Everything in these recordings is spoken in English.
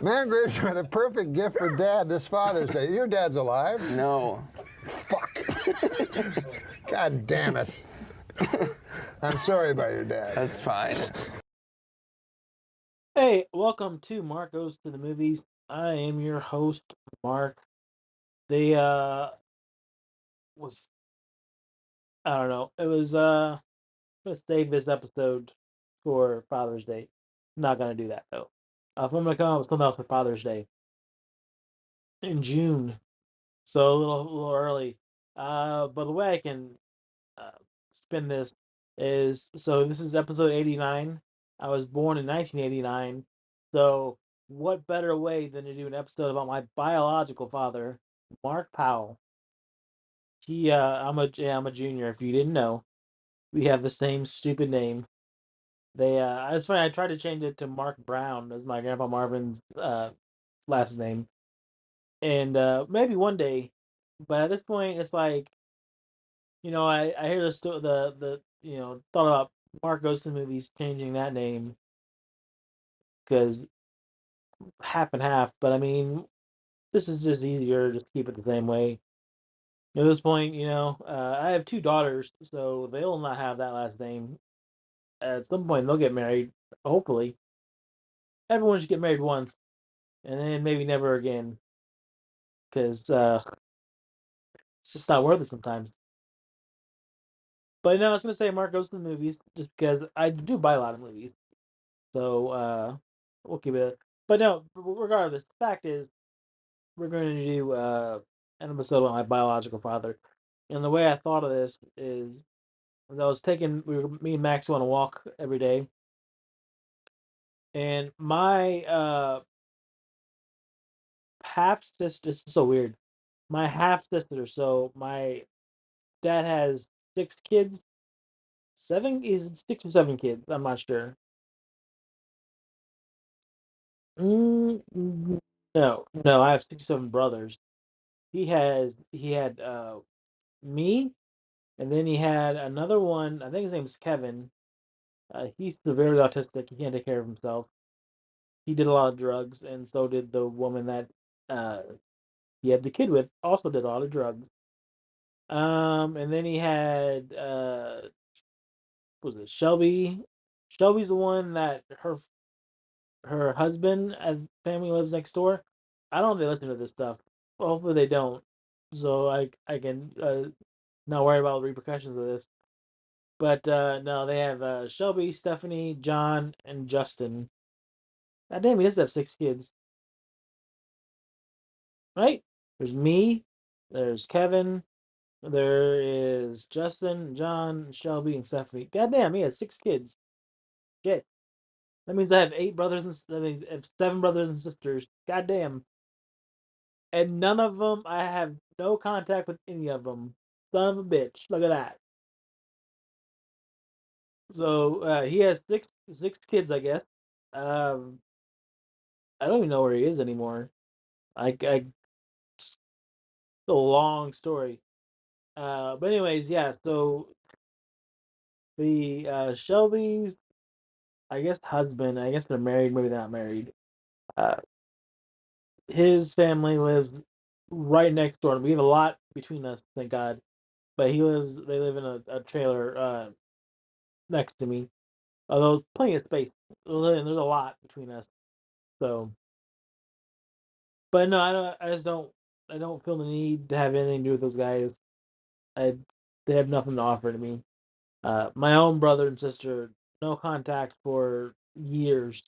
Mangroves are the perfect gift for Dad this Father's Day. Your dad's alive? No. Fuck. God damn it. I'm sorry about your dad. That's fine. Hey, welcome to Mark Goes to the Movies. I am your host, Mark. They was I don't know. It was let's save this episode for Father's Day. Not gonna do that though. If I'm gonna come up with something else for Father's Day in June, so a little early. But the way I can uh, spin this is so this is episode 89. I was born in 1989. So what better way than to do an episode about my biological father, Mark Powell? I'm a junior. If you didn't know, we have the same stupid name. It's funny. I tried to change it to Mark Brown as my grandpa Marvin's last name, and maybe one day. But at this point, it's like I hear the thought about Mark Goes to Movies changing that name because half and half. But I mean, this is just easier. Just keep it the same way. At this point, I have two daughters, so they'll not have that last name. At some point, they'll get married. Hopefully, everyone should get married once, and then maybe never again, because it's just not worth it sometimes. But no, I was gonna say Mark Goes to the Movies just because I do buy a lot of movies. So we'll keep it. But no, regardless, the fact is we're going to do an episode on my biological father. And the way I thought of this is I was taking me and Max on a walk every day, and my half sister. This is so weird. My half sister. So my dad has six kids. Seven is 6 or 7 kids. I'm not sure. No, no, I have 6 or 7 brothers. He had me, and then he had another one. I think his name's Kevin. He's severely autistic. He can't take care of himself. He did a lot of drugs, and so did the woman that uh, he had the kid with. Also did a lot of drugs. And then he had what was it Shelby? Shelby's the one that her husband and family lives next door. I don't know if they listen to this stuff. Well, hopefully they don't. So I can not worry about the repercussions of this. But no, they have Shelby, Stephanie, John, and Justin. God damn, he does have 6 kids, right? There's me, there's Kevin, there is Justin, John, Shelby, and Stephanie. God damn, he has 6 kids. Shit. That means I have 8 brothers and that means I have 7 brothers and sisters. God damn. And none of them, I have no contact with any of them. Son of a bitch. Look at that. So he has six kids, I guess. Um, I don't even know where he is anymore. It's a long story. But anyways, yeah. So the Shelby's, I guess husband. I guess they're married. Maybe they're not married. Uh, his family lives right next door. We have a lot between us, thank God. But they live in a trailer next to me. Although plenty of space. There's a lot between us. So, but no, I don't. I don't feel the need to have anything to do with those guys. I They have nothing to offer to me. My own brother and sister, no contact for years.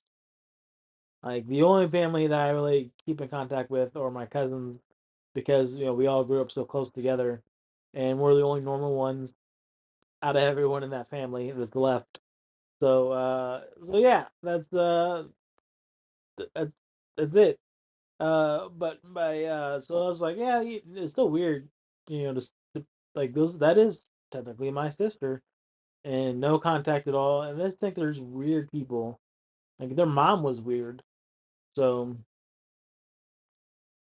Like the only family that I really keep in contact with are my cousins, because we all grew up so close together, and we're the only normal ones out of everyone in that family that's left. So yeah, that's that's it. But my so I was like, yeah, it's still weird, like those. That is technically my sister, and no contact at all. And I just think there's weird people. Like their mom was weird. So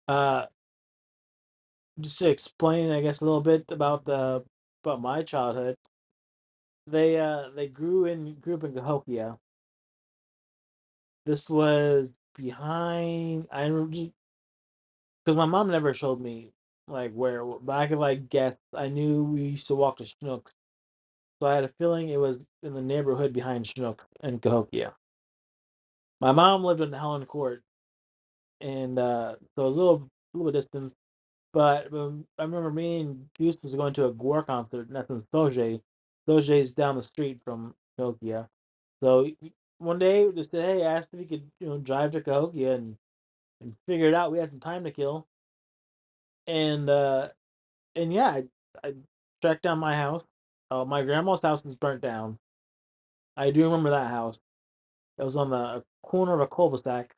uh just to explain, I guess, a little bit about my childhood. They grew up in Cahokia. This was behind. I just because my mom never showed me like where, but I could like guess. I knew we used to walk to Schnucks, so I had a feeling it was in the neighborhood behind Schnucks and Cahokia. My mom lived in Helen Court, and so it was a little distance. But I remember me and Goose was going to a Gwar concert, and that's in Soje. Soje's down the street from Cahokia. So one day, just today, I asked if he could, drive to Cahokia and figure it out. We had some time to kill, and yeah, I tracked down my house. My grandma's house is burnt down. I do remember that house. It was on the corner of a cul-de-sac,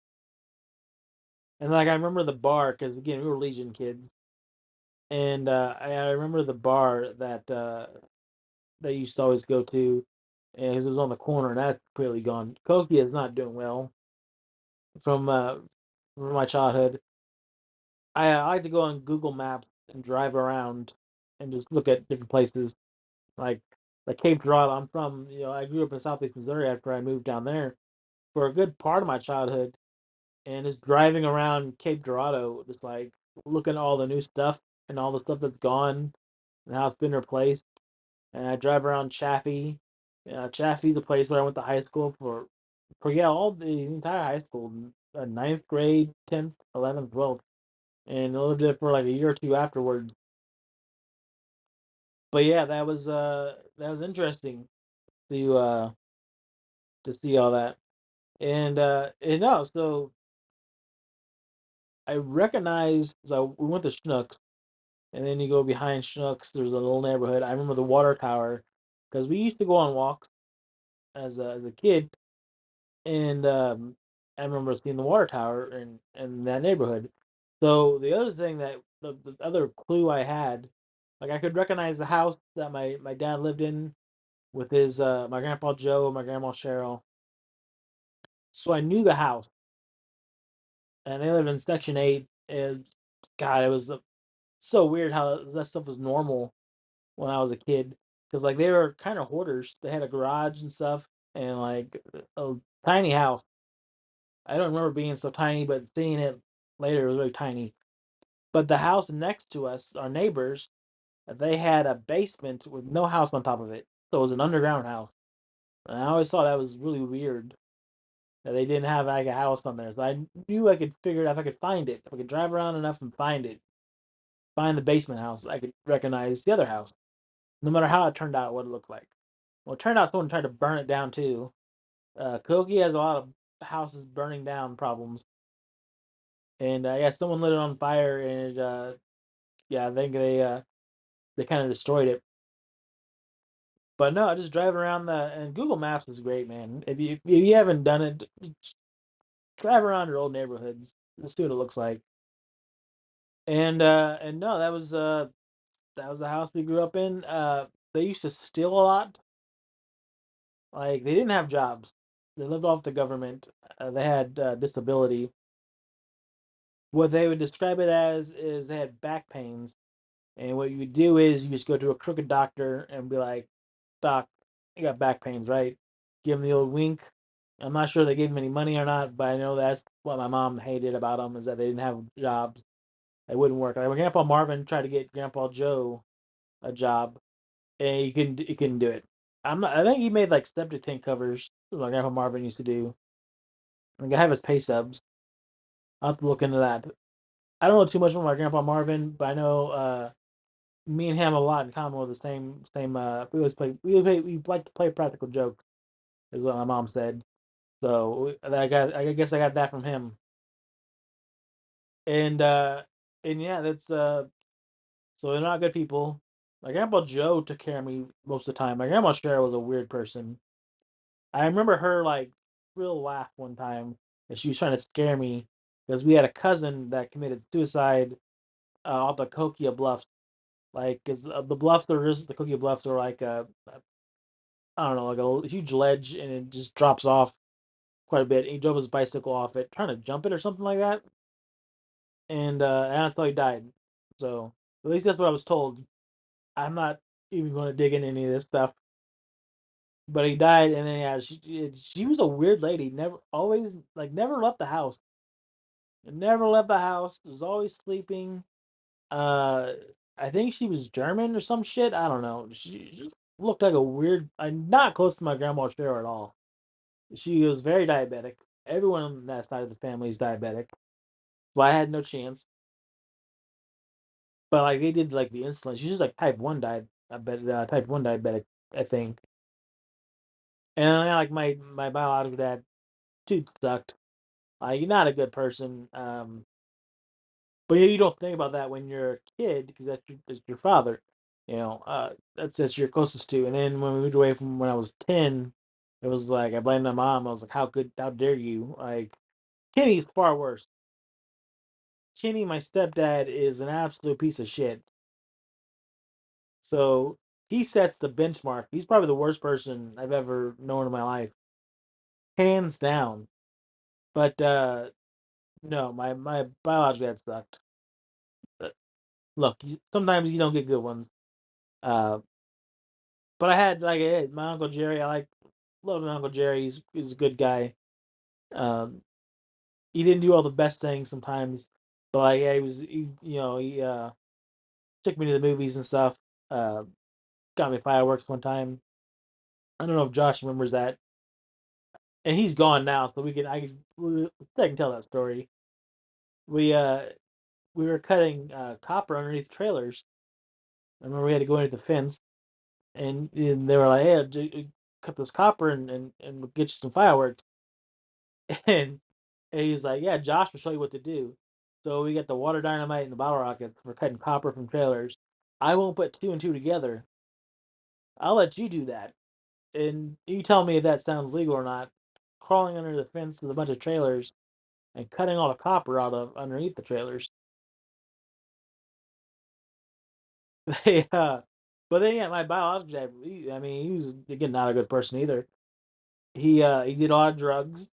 and like I remember the bar because again we were Legion kids, and I remember the bar that they used to always go to, and it was on the corner, and that's completely gone. Cahokia is not doing well from from my childhood. I like to go on Google Maps and drive around and just look at different places like Cape Girardeau. I'm from, I grew up in Southeast Missouri after I moved down there for a good part of my childhood, and just driving around Cape Girardeau, just like looking at all the new stuff and all the stuff that's gone and how it's been replaced. And I drive around Chaffee. Chaffee's a place where I went to high school for yeah, all the entire high school, ninth grade, 10th, 11th, 12th, and I lived there for like a year or two afterwards. But yeah, that was interesting to uh to see all that. And no, so I recognized, so we went to Schnucks, and then you go behind Schnucks, there's a little neighborhood. I remember the water tower because we used to go on walks as a kid, and I remember seeing the water tower in that neighborhood. So the other thing that the other clue I had, like I could recognize the house that my dad lived in with his my grandpa Joe and my grandma Cheryl. So I knew the house, and they lived in Section 8. And God, it was so weird how that stuff was normal when I was a kid, because like they were kind of hoarders. They had a garage and stuff, and like a tiny house. I don't remember being so tiny, but seeing it later, it was really tiny. But the house next to us, our neighbors, they had a basement with no house on top of it, so it was an underground house. And I always thought that was really weird that they didn't have like a house on there. So I knew I could figure it out if I could find it. If I could drive around enough and find it, find the basement house, I could recognize the other house, no matter how it turned out, what it looked like. Well, it turned out someone tried to burn it down too. Koki has a lot of houses burning down problems, and yeah, someone lit it on fire, and yeah, I think they kind of destroyed it. But no, just driving around and Google Maps is great, man. If you haven't done it, just drive around your old neighborhoods. Let's see what it looks like. And no, that was the house we grew up in. They used to steal a lot. Like they didn't have jobs. They lived off the government. They had disability. What they would describe it as is they had back pains, and what you would do is you just go to a crooked doctor and be like, "Doc, you got back pains, right?" Give him the old wink. I'm not sure they gave him any money or not, but I know that's what my mom hated about them is that they didn't have jobs. They wouldn't work. Like when Grandpa Marvin tried to get Grandpa Joe a job, and he couldn't do it. I'm not. I think he made like septic tank covers, like Grandpa Marvin used to do. Like I have his pay stubs. I'll have to look into that. I don't know too much about my Grandpa Marvin, but I know me and him have a lot in common with the same. We always we like to play practical jokes, is what my mom said. So I guess I got that from him. And yeah, that's so they're not good people. My grandpa Joe took care of me most of the time. My grandma Cheryl was a weird person. I remember her like real laugh one time, and she was trying to scare me because we had a cousin that committed suicide off the Cokia Bluffs. Like, cause the bluffs are just the Cokia Bluffs are like I don't know, like a huge ledge, and it just drops off quite a bit. He drove his bicycle off it, trying to jump it or something like that, and that's how he died. So at least that's what I was told. I'm not even going to dig into any of this stuff. But he died, and then yeah, she was a weird lady. Never, always like never left the house. Never left the house. Was always sleeping. Uh, I think she was German or some shit. I don't know. She just looked like a weird. I'm not close to my grandma Cheryl at all. She was very diabetic. Everyone on that side of the family is diabetic. So I had no chance. But like they did like the insulin. She's just like type one diabetic, I think. And like my biological dad, dude sucked. Like not a good person. But you don't think about that when you're a kid because that's your father. That's your closest to. And then when we moved away from when I was 10, it was like I blamed my mom. I was like, how dare you? Like Kenny's far worse. Kenny, my stepdad, is an absolute piece of shit. So he sets the benchmark. He's probably the worst person I've ever known in my life, hands down. But no, my biological dad sucked. But look, sometimes you don't get good ones. Uh, but I had like my uncle Jerry. Love my uncle Jerry. He's a good guy. Um, he didn't do all the best things sometimes, but like yeah, he took me to the movies and stuff. Uh, got me fireworks one time. I don't know if Josh remembers that, and he's gone now, so I can tell that story. We uh we were cutting copper underneath trailers. I remember we had to go into the fence, and they were like, "Hey, cut this copper and we'll get you some fireworks." And, and he's like, "Yeah, Josh will show you what to do." So we got the water dynamite and the bottle rockets for cutting copper from trailers. I won't put two and two together. I'll let you do that, and you tell me if that sounds legal or not. Crawling under the fence with a bunch of trailers and cutting all the copper out of underneath the trailers. They, but then yeah, my biological dad. I mean, he was again not a good person either. He did a lot of drugs.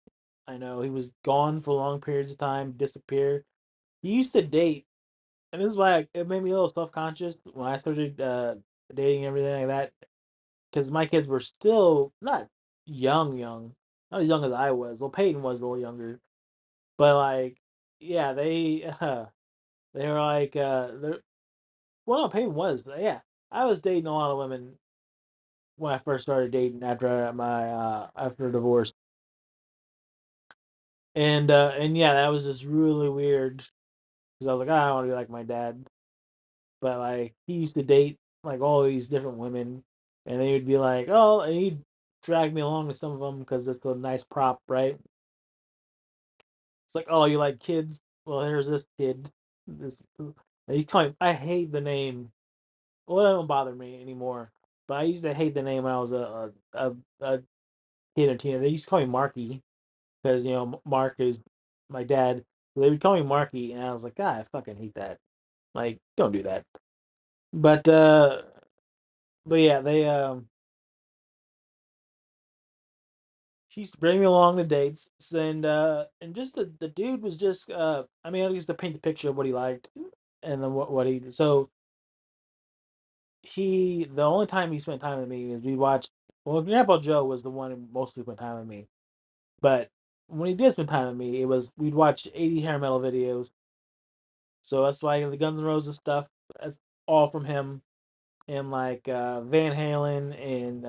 I know he was gone for long periods of time, disappear. He used to date, and this is why it made me a little self conscious when I started dating and everything like that. Because my kids were still not young, not as young as I was. Well, Peyton was a little younger, but like, yeah, they were like, they're well, no, Peyton was, yeah. I was dating a lot of women when I first started dating after my after divorce, and yeah, that was just really weird because I was like, "Ah, I don't want to be like my dad," but like he used to date like all these different women, and they would be like, "Oh," and he'd drag me along with some of them because it's a nice prop, right? It's like, "Oh, you like kids? Well, here's this kid." This he call me, I hate the name. Well, it don't bother me anymore. But I used to hate the name when I was a kid or teenager. They used to call me Marky because Mark is my dad. So they would call me Marky, and I was like, God, I fucking hate that. Like, don't do that. But uh, but yeah, they she used to bring me along to dates, and just the dude was just I mean, I used to paint the picture of what he liked, and then what he so the only time he spent time with me is we watched. Well, Grandpa Joe was the one who mostly spent time with me. But when he did spend time with me, it was we'd watch 80 hair metal videos. So that's why the Guns N' Roses stuff, that's all from him. And like Van Halen and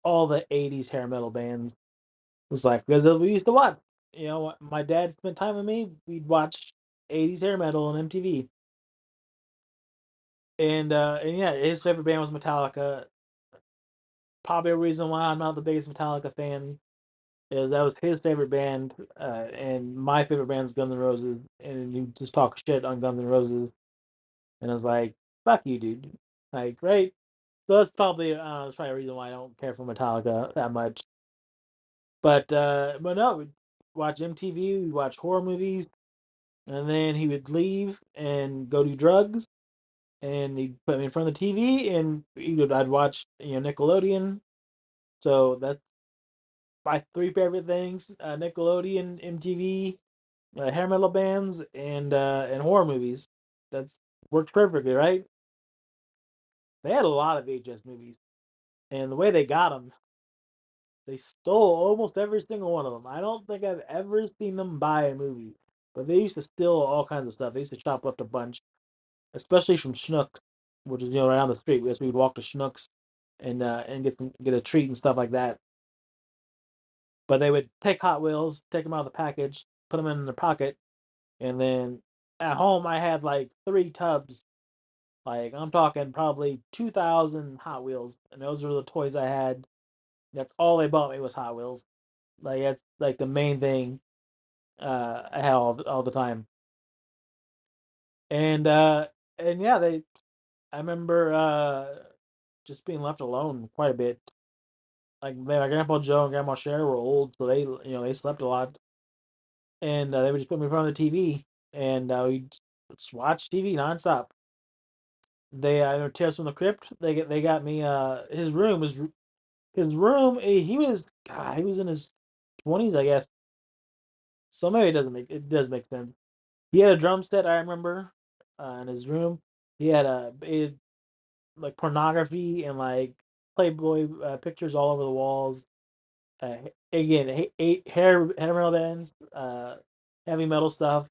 all the 80s hair metal bands. It's like, because we used to watch. My dad spent time with me, we'd watch 80s hair metal on MTV. And yeah, his favorite band was Metallica. Probably a reason why I'm not the biggest Metallica fan is that was his favorite band, and my favorite band is Guns N' Roses, and you just talk shit on Guns N' Roses, and I was like, "Fuck you, dude!" Like, right? So that's probably a reason why I don't care for Metallica that much. But no, we watch MTV, we watch horror movies, and then he would leave and go do drugs, and he'd put me in front of the TV, and I'd watch Nickelodeon. So that's my three favorite things: Nickelodeon, MTV, hair metal bands, and horror movies. That's worked perfectly, right? They had a lot of VHS movies, and the way they got them, they stole almost every single one of them. I don't think I've ever seen them buy a movie. But they used to steal all kinds of stuff. They used to shoplift a bunch, especially from Schnucks, which is right down the street. We would walk to Schnucks and get a treat and stuff like that. But they would take Hot Wheels, take them out of the package, put them in their pocket, and then at home I had like 3 tubs. Like I'm talking probably 2,000 Hot Wheels, and those were the toys I had. That's all they bought me was Hot Wheels. Like that's like the main thing I had all the time. And yeah, they I remember just being left alone quite a bit. Like my grandpa Joe and grandma Cher were old, so they slept a lot, and they would just put me in front of the TV, and we just watch TV nonstop. They Tales from the Crypt. They got me. His room. He was God, he was in his 20s, I guess. So maybe it does make sense. He had a drum set, I remember, in his room. He had like pornography and like Playboy pictures all over the walls. Uh, Again, eight hair metal bands, heavy metal stuff,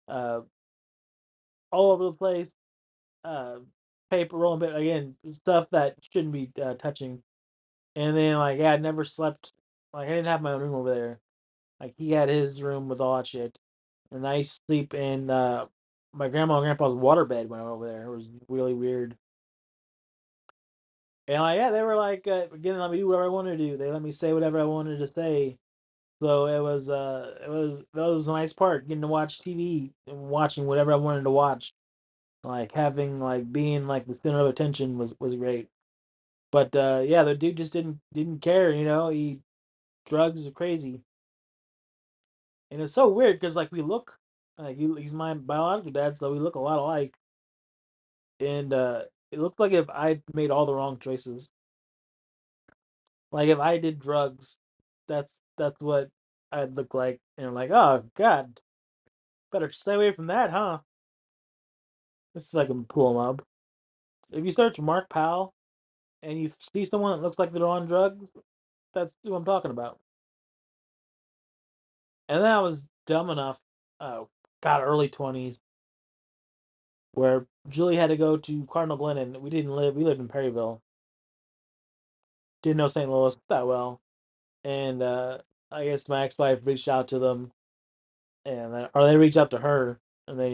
uh, all over the place. Uh, Paper rolling, but again, stuff that shouldn't be touching. And then like, yeah, I never slept. Like I didn't have my own room over there. Like he had his room with all that shit, and I used to sleep in my grandma and grandpa's waterbed when I went over there. It was really weird. And like, yeah, they were like, again, let me do whatever I wanted to do. They let me say whatever I wanted to say. So that was a nice part, getting to watch TV and watching whatever I wanted to watch. Like having like being like the center of attention was great. But yeah, the dude just didn't care. He drugs are crazy, and it's so weird because like we look like he's my biological dad, so we look a lot alike. And it looks like if I made all the wrong choices, like if I did drugs, that's what I'd look like. And like, oh God, better stay away from that, huh? This is like a pull 'em up. If you search Mark Powell and you see someone that looks like they're on drugs, that's who I'm talking about. And then I was dumb enough, God, early 20s, where Julie had to go to Cardinal Glennon. We lived in Perryville. Didn't know St. Louis that well. And I guess my ex-wife reached out to them, or they reached out to her, and then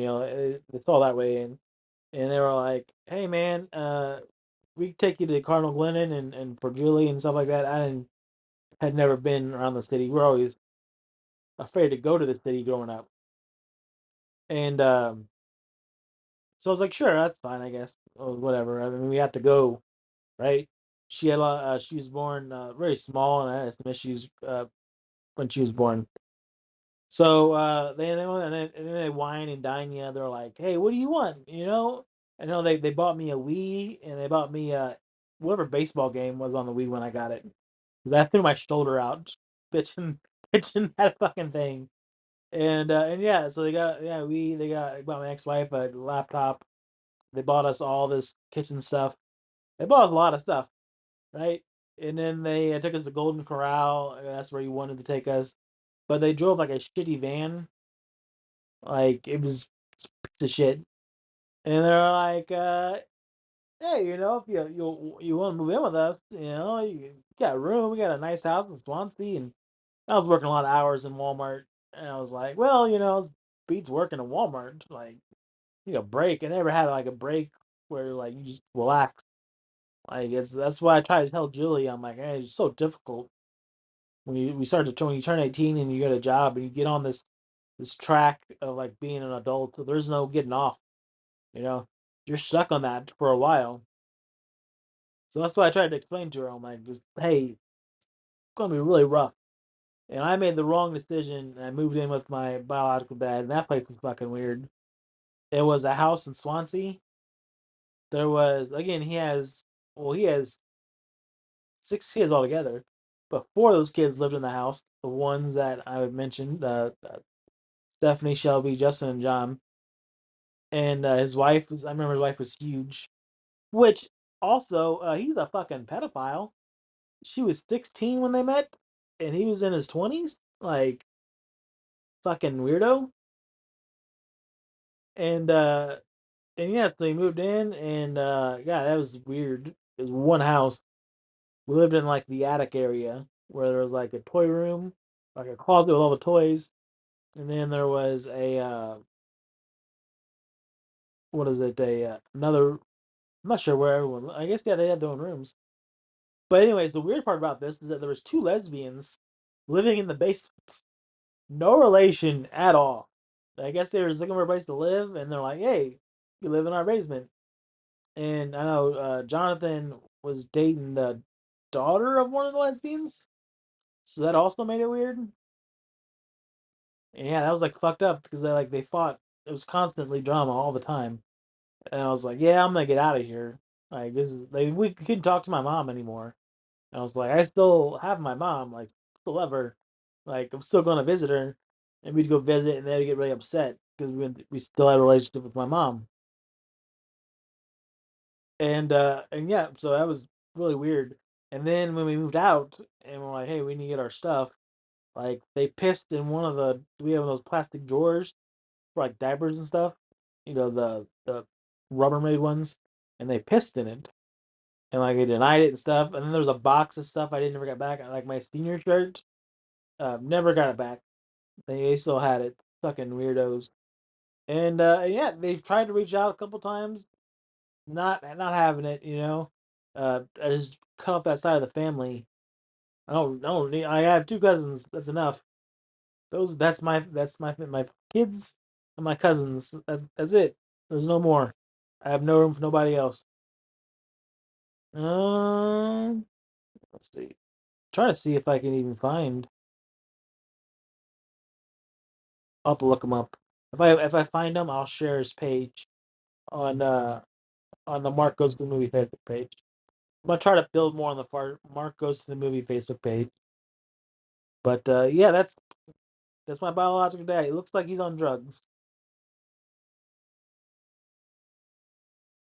it's all that way. And they were like, "Hey man, we can take you to Cardinal Glennon and for Julie and stuff like that." Had never been around the city. We're always afraid to go to the city growing up, and so I was like, "Sure, that's fine, I guess, or whatever." I mean, we have to go, right? She was born very small, and I had some issues when she was born. So they went and then they wine and dine you. They're like, "Hey, what do you want?" I know they bought me a Wii and they bought me whatever baseball game was on the Wii when I got it because I threw my shoulder out pitching pitching that fucking thing. And yeah, so they bought my ex-wife a laptop. They bought us all this kitchen stuff. They bought us a lot of stuff, right? And then they took us to Golden Corral. That's where you wanted to take us, but they drove like a shitty van. Like it was a piece of shit. And they're like, "Hey, if you want to move in with us, you got room. We got a nice house in Swansea." And I was working a lot of hours in Walmart, and I was like, "Well, beats working in Walmart. Like, break." I never had like a break where like you just relax. Like that's why I try to tell Julie. I'm like, "Hey, it's so difficult when you turn 18 and you get a job and you get on this track of like being an adult. There's no getting off. You know, you're stuck on that for a while." So that's why I tried to explain to her. I'm like, just hey, it's gonna be really rough. And I made the wrong decision. And I moved in with my biological dad, and that place was fucking weird. It was a house in Swansea. There was again, he has 6 kids altogether, but 4 of those kids lived in the house. The ones that I mentioned, Stephanie, Shelby, Justin, and John. And his wife was, I remember his wife was huge, which also, he's a fucking pedophile. She was 16 when they met, and he was in his 20s. Like, fucking weirdo. And yeah, so they moved in, and yeah, that was weird. It was one house. We lived in like the attic area where there was like a toy room, like a closet with all the toys, and then there was a what is it? A another. I'm not sure where everyone. I guess yeah, they had their own rooms. But anyways, the weird part about this is that there was two lesbians living in the basement. No relation at all. I guess they were just looking for a place to live, and they're like, "Hey, you live in our basement." And I know Jonathan was dating the daughter of one of the lesbians, so that also made it weird. And yeah, that was like fucked up because they fought. It was constantly drama all the time, and I was like, "Yeah, I'm gonna get out of here." Like this is like we couldn't talk to my mom anymore. And I was like, I still have my mom, like still love her, like I'm still going to visit her, and we'd go visit, and they'd get really upset because we still had a relationship with my mom, and yeah, so that was really weird. And then when we moved out, and we're like, hey, we need to get our stuff. Like they pissed in one of the we have those plastic drawers for like diapers and stuff, the Rubbermaid ones, and they pissed in it, and like they denied it and stuff. And then there was a box of stuff I didn't never got back, like my senior shirt. Never got it back. They still had it. Fucking weirdos. And yeah, they've tried to reach out a couple times, not having it. I just cut off that side of the family. I don't need. I have two cousins. That's enough. That's my kids and my cousins. That's it. There's no more. I have no room for nobody else. Um, let's see. Try to see if I can even find. I'll have to look them up. If I find them, I'll share his page on the Mark Goes to the Movie Facebook page. I'm gonna try to build more on the Mark Goes to the Movie Facebook page. But yeah, that's my biological dad. It looks like he's on drugs.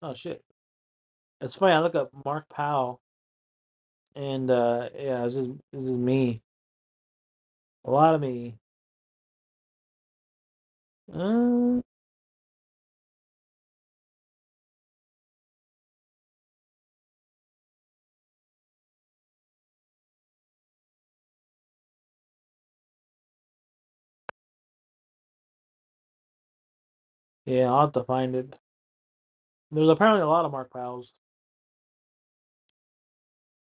Oh shit. It's funny. I look up Mark Powell, and yeah, this is me. A lot of me. Uh, yeah, I'll have to find it. There's apparently a lot of Mark Powells.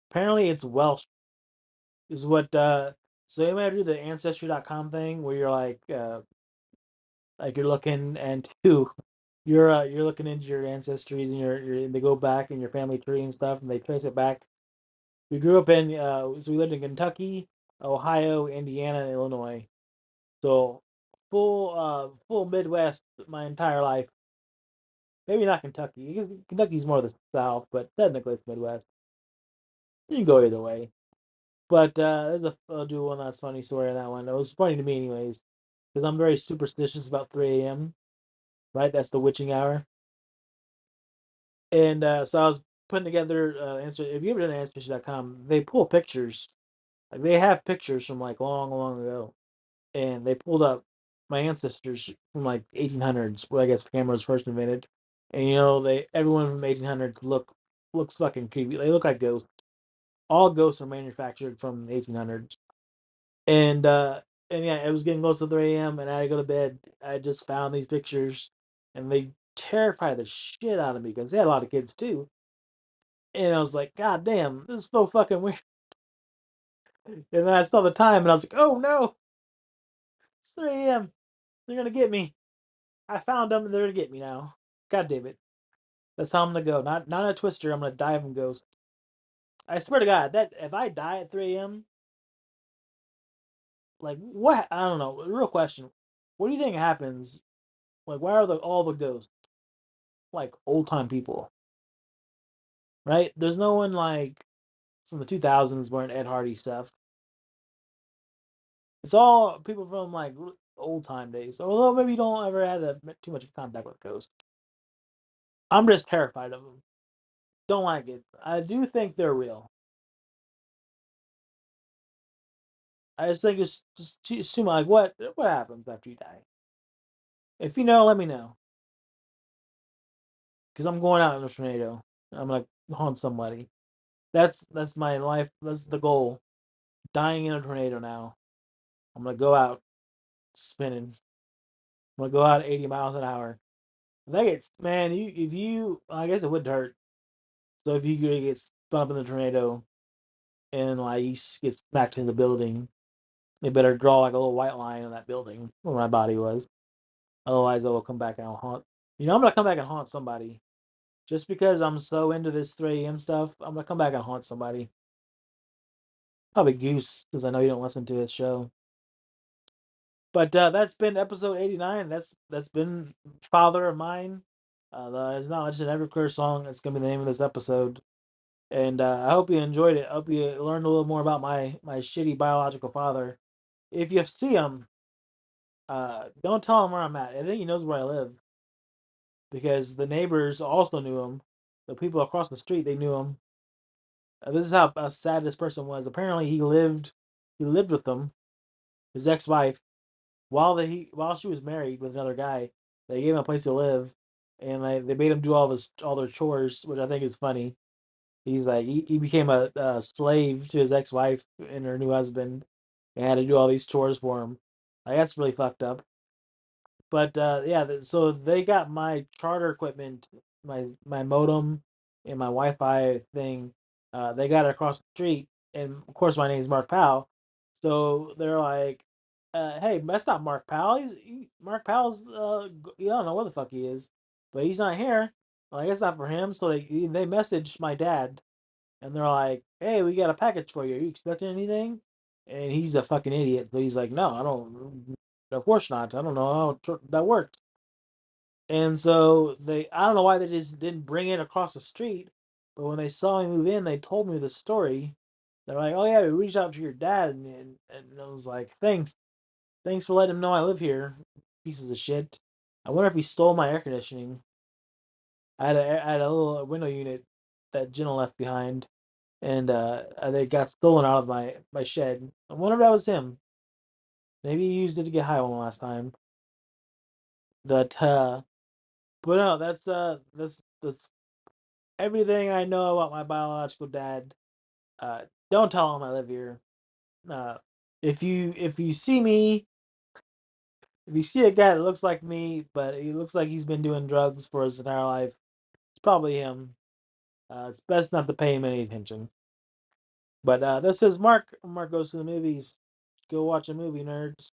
Apparently, it's Welsh. Is what. So you might do the Ancestry.com thing where you're like you're looking into you're looking into your ancestries and they go back in your family tree and stuff and they trace it back. We grew up in so we lived in Kentucky, Ohio, Indiana, and Illinois. So full Midwest my entire life. Maybe not Kentucky because Kentucky's more the South, but technically it's Midwest. You can go either way. But I'll do one last funny story on that one. It was funny to me anyways because I'm very superstitious about 3 a.m. Right, that's the witching hour. And so I was putting together answer. If you ever done ancestry.com, they pull pictures. Like they have pictures from like long, long ago, and they pulled up my ancestors from like 1800s, where I guess cameras first invented. And they everyone from 1800s looks fucking creepy. They look like ghosts. All ghosts are manufactured from the 1800s. And yeah, it was getting close to 3 a.m. and I had to go to bed. I just found these pictures, and they terrified the shit out of me because they had a lot of kids too. And I was like, God damn, this is so fucking weird. And then I saw the time and I was like, oh no, it's 3 a.m. They're gonna get me. I found them and they're gonna get me now. God damn it. That's how I'm gonna go. Not a twister, I'm gonna die from ghost. I swear to God, that if I die at 3 a.m., like what I don't know, real question. What do you think happens? Like why are all the ghosts like old time people? Right? There's no one like from the 2000s wearing Ed Hardy stuff. It's all people from like old time days. Although maybe you don't ever had too much of contact with ghosts. I'm just terrified of them. Don't like it. I do think they're real. I just think it's just assume like what happens after you die. If you know, let me know. because I'm going out in a tornado. I'm gonna haunt somebody. That's my life. That's the goal. Dying in a tornado now. I'm gonna go out spinning. I'm gonna go out at 80 miles an hour. If I get man, you if you I guess it would hurt. So if you get spun up in the tornado and like you get smacked in the building, they better draw like a little white line on that building where my body was. Otherwise, I will come back and I'll haunt. I'm gonna come back and haunt somebody. Just because I'm so into this 3 a.m. stuff, I'm gonna come back and haunt somebody. Probably Goose, because I know you don't listen to his show. But that's been episode 89. That's been Father of Mine. It's not just an Everclear song. It's gonna be the name of this episode. And I hope you enjoyed it. I hope you learned a little more about my shitty biological father. If you see him, don't tell him where I'm at. I think he knows where I live because the neighbors also knew him. The people across the street they knew him. This is how sad this person was. Apparently, he lived with them, his ex-wife, while she was married with another guy. They gave him a place to live, and they made him do all their chores, which I think is funny. He's like he became a slave to his ex-wife and her new husband, and had to do all these chores for him. Like that's really fucked up. But yeah, so they got my charter equipment, my modem, and my Wi-Fi thing. They got it across the street, and of course my name is Mark Powell. So they're like, "Hey, that's not Mark Powell. Mark Powell's you don't know where the fuck he is, but he's not here. Well, I guess not for him." So they messaged my dad, and they're like, "Hey, we got a package for you. Are you expecting anything?" And he's a fucking idiot. So he's like, "No, I don't. Of course not. I don't know how that works." And so I don't know why they just didn't bring it across the street. But when they saw me move in, they told me the story. They're like, "Oh yeah, we reached out to your dad," and I was like, thanks for letting him know I live here, pieces of shit. I wonder if he stole my air conditioning. I had a little window unit that Jenna left behind, and they got stolen out of my shed. I wonder if that was him. Maybe he used it to get high one last time. That but no, that's everything I know about my biological dad. Don't tell him I live here. Uh, if you see me, if you see a guy that looks like me, but he looks like he's been doing drugs for his entire life, it's probably him. It's best not to pay him any attention. But this is Mark. Mark goes to the movies. Go watch a movie, nerds.